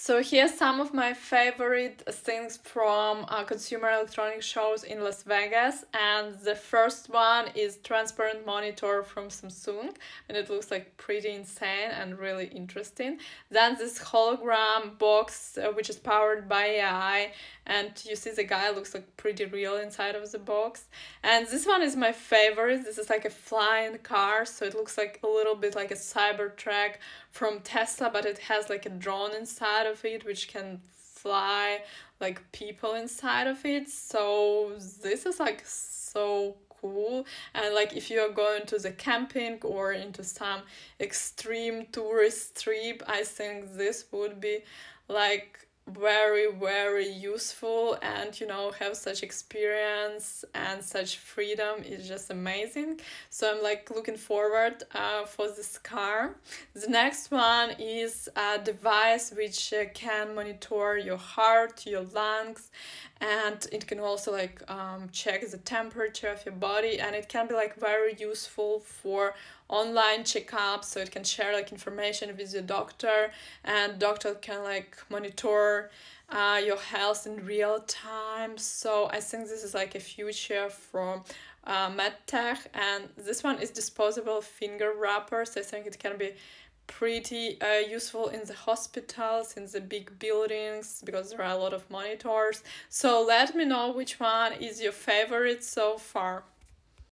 So here's some of my favorite things from consumer electronic shows in Las Vegas, and the first one is transparent monitor from Samsung, and it looks like pretty insane and really interesting. Then this hologram box, which is powered by AI, and you see the guy looks like pretty real inside of the box. And this one is my favorite. This is like a flying car, so it looks like a little bit like a Cybertruck from Tesla, but it has like a drone inside of it which can fly like people inside of it. So this is like so cool. And like if you are going to the camping or into some extreme tourist trip, I think this would be like very useful, and have such experience and such freedom is just amazing. So I'm like looking forward for this car. The next one is a device which can monitor your heart, your lungs, and it can also like check the temperature of your body, and it can be like very useful for online checkups. So it can share like information with your doctor, and doctor can like monitor your health in real time. So I think this is like a future from medtech. And this one is disposable finger wrappers. I think it can be pretty useful in the hospitals, in the big buildings, because there are a lot of monitors. So let me know which one is your favorite so far.